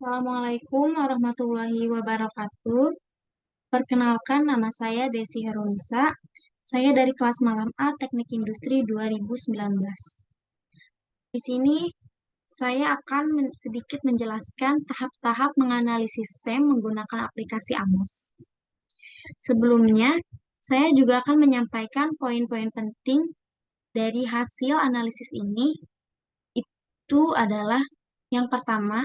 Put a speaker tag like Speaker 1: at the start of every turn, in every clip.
Speaker 1: Assalamualaikum warahmatullahi wabarakatuh. Perkenalkan, nama saya Desi Herunisa. Saya dari kelas Malam A Teknik Industri 2019. Di sini saya akan sedikit menjelaskan tahap-tahap menganalisis SEM menggunakan aplikasi AMOS. Sebelumnya, saya juga akan menyampaikan poin-poin penting dari hasil analisis ini. Itu adalah yang pertama,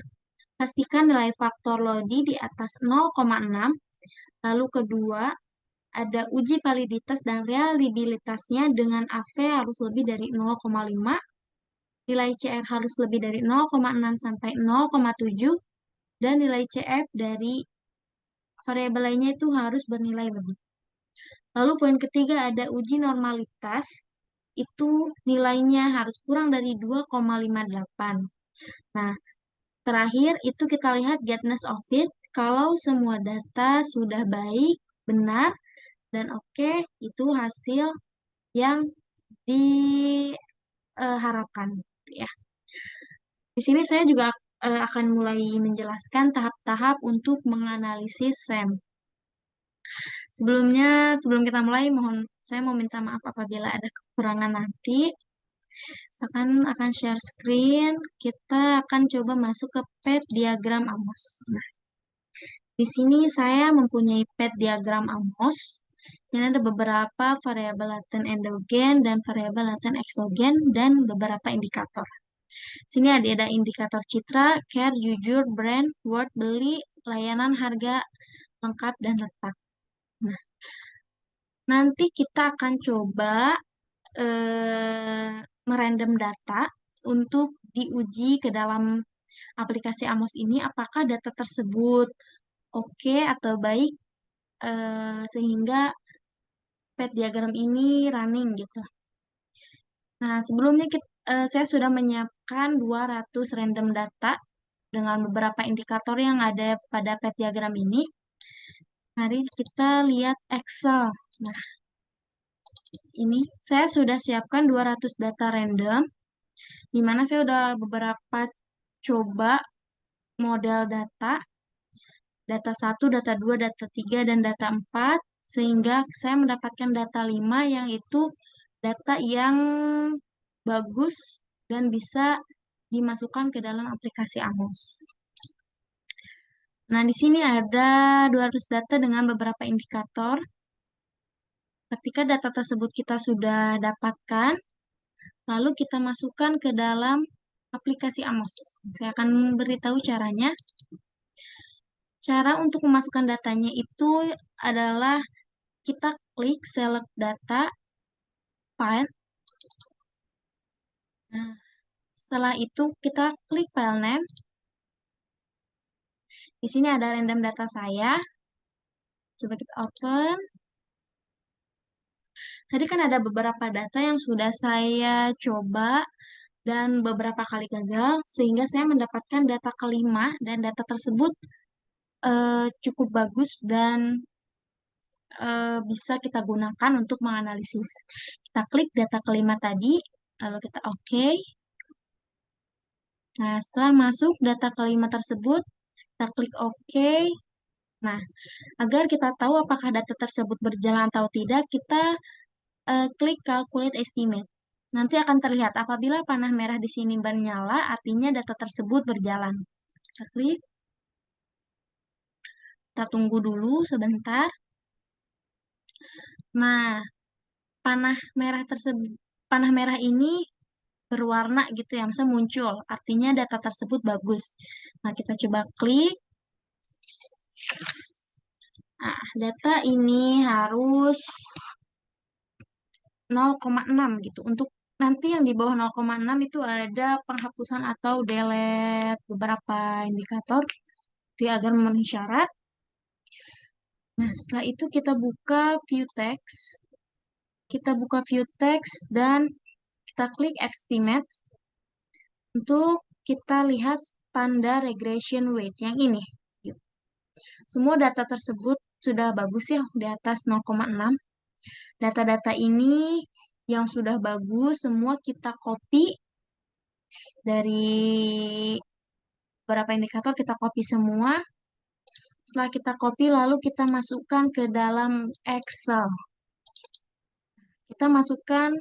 Speaker 1: pastikan nilai faktor Lodi di atas 0,6. Lalu kedua, ada uji validitas dan reliabilitasnya dengan AV harus lebih dari 0,5. Nilai CR harus lebih dari 0,6 sampai 0,7. Dan nilai CF dari variabel lainnya itu harus bernilai lebih. Lalu poin ketiga ada uji normalitas. Itu nilainya harus kurang dari 2,58. Nah, terakhir itu kita lihat getness of it. Kalau semua data sudah baik, benar, dan oke, itu hasil yang diharapkan. Ya. Di sini saya juga akan mulai menjelaskan tahap-tahap untuk menganalisis SEM. Sebelum kita mulai, saya mau minta maaf apabila ada kekurangan nanti. Misalkan akan share screen, kita akan coba masuk ke pad diagram AMOS. Nah, di sini saya mempunyai pad diagram AMOS. Ini ada beberapa variabel laten endogen dan variabel laten eksogen dan beberapa indikator. Sini ada indikator citra, care, jujur, brand, word, beli, layanan, harga, lengkap, dan letak. Nah, nanti kita akan coba merandom data untuk diuji ke dalam aplikasi AMOS ini apakah data tersebut oke atau baik sehingga pad diagram ini running gitu. Nah, sebelumnya saya sudah menyiapkan 200 random data dengan beberapa indikator yang ada pada pad diagram ini. Mari kita lihat Excel. Nah, ini saya sudah siapkan 200 data random, di mana saya sudah beberapa coba model data 1, data 2, data 3, dan data 4, sehingga saya mendapatkan data 5 yang itu data yang bagus dan bisa dimasukkan ke dalam aplikasi AMOS. Nah, di sini ada 200 data dengan beberapa indikator. Ketika data tersebut kita sudah dapatkan, lalu kita masukkan ke dalam aplikasi AMOS. Saya akan beritahu caranya. Cara untuk memasukkan datanya itu adalah kita klik select data, file. Nah, setelah itu kita klik file name. Di sini ada random data saya. Coba kita open. Tadi kan ada beberapa data yang sudah saya coba dan beberapa kali gagal, sehingga saya mendapatkan data kelima dan data tersebut cukup bagus dan bisa kita gunakan untuk menganalisis. Kita klik data kelima tadi, lalu kita oke. Nah, setelah masuk data kelima tersebut, kita klik oke. Nah, agar kita tahu apakah data tersebut berjalan atau tidak, kita klik calculate estimate. Nanti akan terlihat apabila panah merah di sini menyala, artinya data tersebut berjalan. Kita klik. Kita tunggu dulu sebentar. Nah, panah merah ini berwarna gitu ya, misalnya muncul, artinya data tersebut bagus. Nah, kita coba klik. Nah, data ini harus 0,6 gitu. Untuk nanti yang di bawah 0,6 itu ada penghapusan atau delete beberapa indikator itu agar memenuhi syarat. Nah, setelah itu kita buka view text. Kita buka view text dan kita klik estimate untuk kita lihat standar regression weight yang ini. Semua data tersebut sudah bagus ya di atas 0,6. Data-data ini yang sudah bagus semua kita copy dari beberapa indikator kita copy semua. Setelah kita copy, lalu kita masukkan ke dalam Excel. Kita masukkan,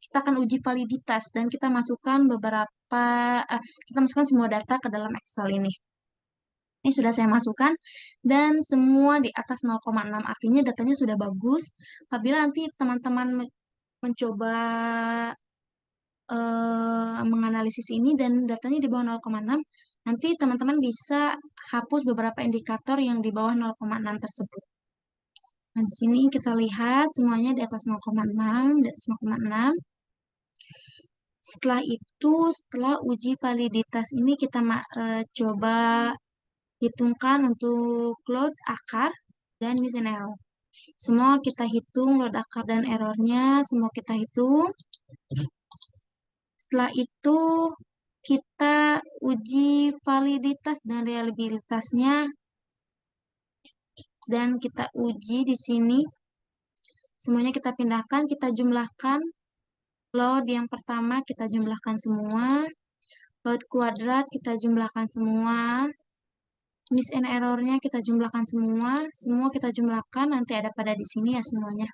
Speaker 1: kita akan uji validitas dan kita masukkan kita masukkan semua data ke dalam Excel ini. Ini sudah saya masukkan dan semua di atas 0,6 artinya datanya sudah bagus. Apabila nanti teman-teman mencoba menganalisis ini dan datanya di bawah 0,6, nanti teman-teman bisa hapus beberapa indikator yang di bawah 0,6 tersebut. Nah, di sini kita lihat semuanya di atas 0,6, di atas 0,6. Setelah itu, setelah uji validitas ini kita coba hitungkan untuk load, akar, dan mean error. Semua kita hitung, load, akar, dan errornya, semua kita hitung. Setelah itu, kita uji validitas dan reliabilitasnya, dan kita uji di sini. Semuanya kita pindahkan, kita jumlahkan. Load yang pertama kita jumlahkan semua. Load kuadrat kita jumlahkan semua. Miss and error-nya kita jumlahkan semua. Semua kita jumlahkan, nanti ada pada di sini ya semuanya.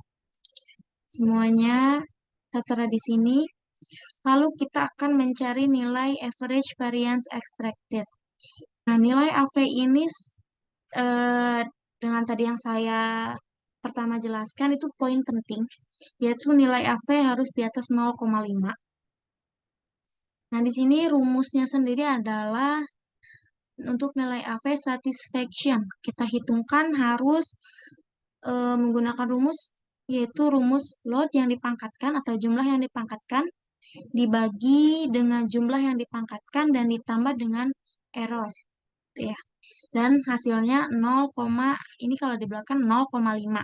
Speaker 1: Semuanya tertera di sini. Lalu kita akan mencari nilai average variance extracted. Nah, nilai AV ini dengan tadi yang saya pertama jelaskan itu poin penting, yaitu nilai AV harus di atas 0,5. Nah, di sini rumusnya sendiri adalah untuk nilai AV satisfaction. Kita hitungkan harus menggunakan rumus, yaitu rumus load yang dipangkatkan atau jumlah yang dipangkatkan dibagi dengan jumlah yang dipangkatkan dan ditambah dengan error. Gitu ya. Dan hasilnya 0, ini kalau di belakang 0,5.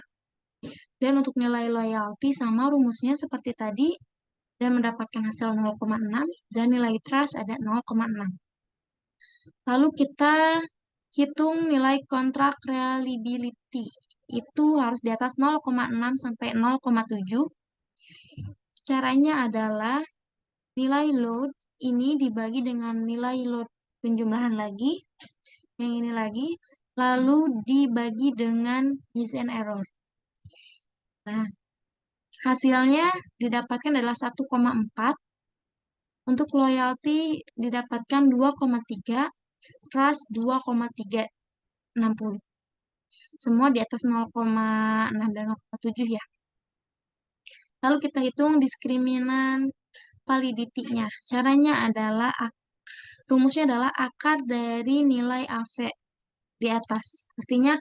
Speaker 1: Dan untuk nilai loyalty sama rumusnya seperti tadi, dan mendapatkan hasil 0,6, dan nilai trust ada 0,6. Lalu kita hitung nilai kontrak reliability. Itu harus di atas 0,6 sampai 0,7. Caranya adalah nilai load ini dibagi dengan nilai load penjumlahan lagi, yang ini lagi, lalu dibagi dengan miss and error. Nah, hasilnya didapatkan adalah 1,4. Untuk loyalty didapatkan 2,3, trust 2,360. Semua di atas 0,6 dan 0,7 ya. Lalu kita hitung diskriminan validity-nya. Caranya adalah, rumusnya adalah akar dari nilai AV di atas. Artinya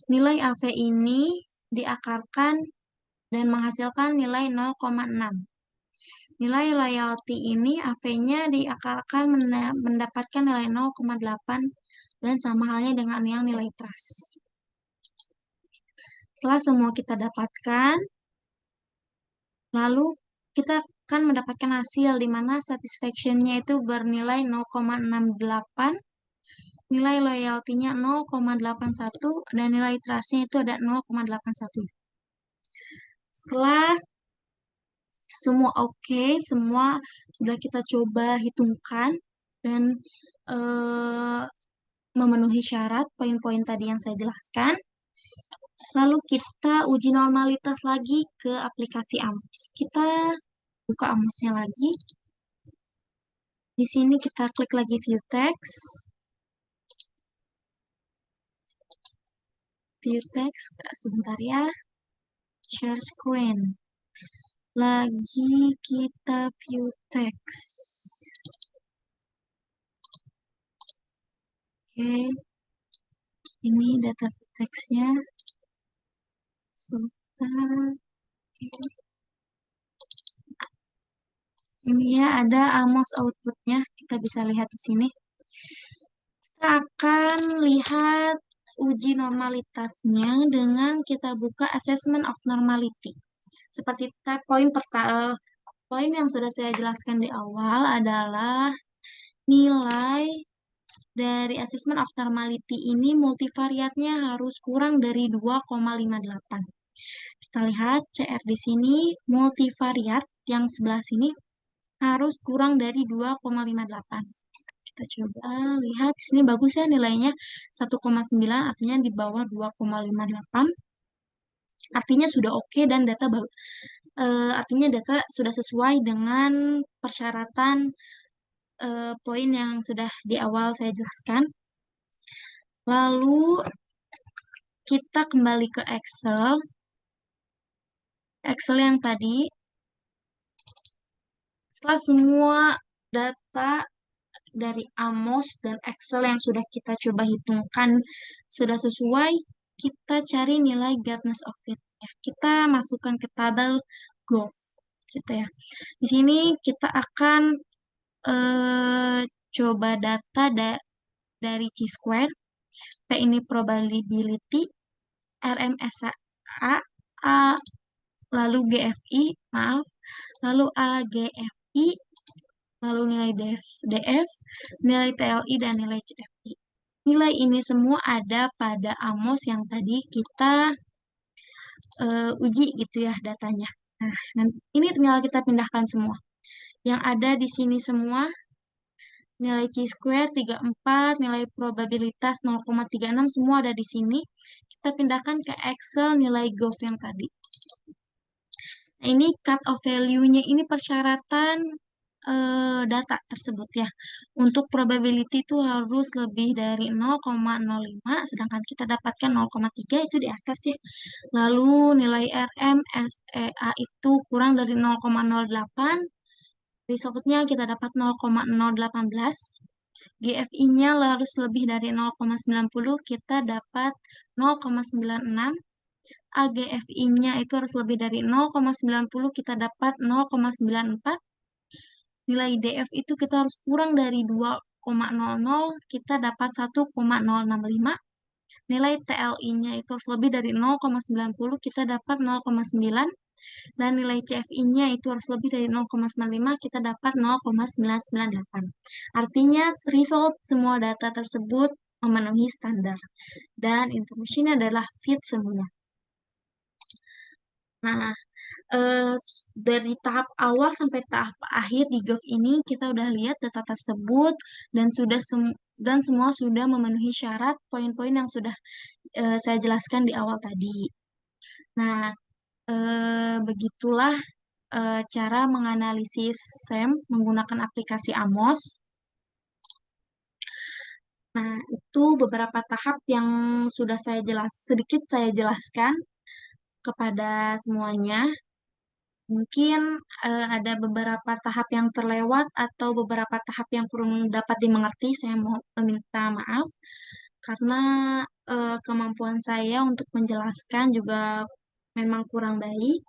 Speaker 1: nilai AV ini diakarkan dan menghasilkan nilai 0,6. Nilai loyalty ini AV-nya diakarkan mendapatkan nilai 0,8 dan sama halnya dengan yang nilai trust. Setelah semua kita dapatkan, lalu kita akan mendapatkan hasil di mana satisfaction-nya itu bernilai 0,68, nilai loyalty-nya 0,81, dan nilai trust-nya itu ada 0,81. Setelah semua oke, semua sudah kita coba hitungkan dan memenuhi syarat poin-poin tadi yang saya jelaskan. Lalu kita uji normalitas lagi ke aplikasi AMOS. Kita buka AMOS-nya lagi. Di sini kita klik lagi view text. View text, sebentar ya. Share screen. Lagi kita view text. Oke. Ini data view text-nya. Sebentar. Oke. Ini ya ada AMOS output-nya. Kita bisa lihat di sini. Kita akan lihat uji normalitasnya dengan kita buka assessment of normality. Seperti poin yang sudah saya jelaskan di awal adalah nilai dari assessment of normality ini multivariatnya harus kurang dari 2,58. Kita lihat CR di sini, multivariat yang sebelah sini harus kurang dari 2,58. Kita coba lihat di sini bagus ya nilainya 1,9 artinya di bawah 2,58. Artinya sudah oke dan artinya data sudah sesuai dengan persyaratan poin yang sudah di awal saya jelaskan. Lalu kita kembali ke Excel. Excel yang tadi, setelah semua data dari Amos dan Excel yang sudah kita coba hitungkan sudah sesuai, kita cari nilai Gartners of Fit. Ya, kita masukkan ke tabel Gov, gitu ya. Di sini kita akan eh, coba data dari Chi-square, P ini probability, RMSA, A, lalu GFI, maaf, lalu AGFI, lalu nilai DF, nilai TLI, dan nilai CFI. Nilai ini semua ada pada Amos yang tadi kita uji gitu ya datanya. Nah, ini tinggal kita pindahkan semua. Yang ada di sini semua, nilai Chi-square 34, nilai probabilitas 0,36, semua ada di sini. Kita pindahkan ke Excel nilai Gov yang tadi. Nah, ini cut off value-nya ini persyaratan data tersebut ya. Untuk probability itu harus lebih dari 0,05, sedangkan kita dapatkan 0,3 itu di atas ya. Lalu nilai RMSEA itu kurang dari 0,08, resultnya kita dapat 0,018. GFI-nya harus lebih dari 0,90, kita dapat 0,96. AGFI-nya itu harus lebih dari 0,90, kita dapat 0,94. Nilai DF itu kita harus kurang dari 2,00, kita dapat 1,065. Nilai TLI-nya itu harus lebih dari 0,90, kita dapat 0,9. Dan nilai CFI-nya itu harus lebih dari 0,95, kita dapat 0,998. Artinya, result semua data tersebut memenuhi standar. Dan informasinya adalah fit semua. Nah, eh, dari tahap awal sampai tahap akhir di Gov ini kita udah lihat data tersebut dan dan semua sudah memenuhi syarat poin-poin yang sudah saya jelaskan di awal tadi. Nah, begitulah cara menganalisis SEM menggunakan aplikasi Amos. Nah, itu beberapa tahap yang sudah sedikit saya jelaskan kepada semuanya. Mungkin ada beberapa tahap yang terlewat atau beberapa tahap yang kurang dapat dimengerti. Saya mau meminta maaf karena kemampuan saya untuk menjelaskan juga memang kurang baik.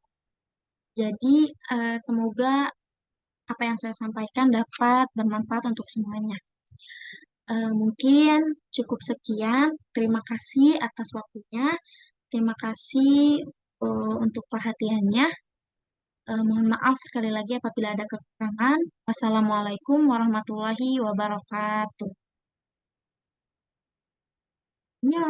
Speaker 1: Jadi, semoga apa yang saya sampaikan dapat bermanfaat untuk semuanya. Mungkin cukup sekian. Terima kasih atas waktunya. Terima kasih untuk perhatiannya. Mohon maaf sekali lagi apabila ada kekurangan. Wassalamualaikum warahmatullahi wabarakatuh. Ya.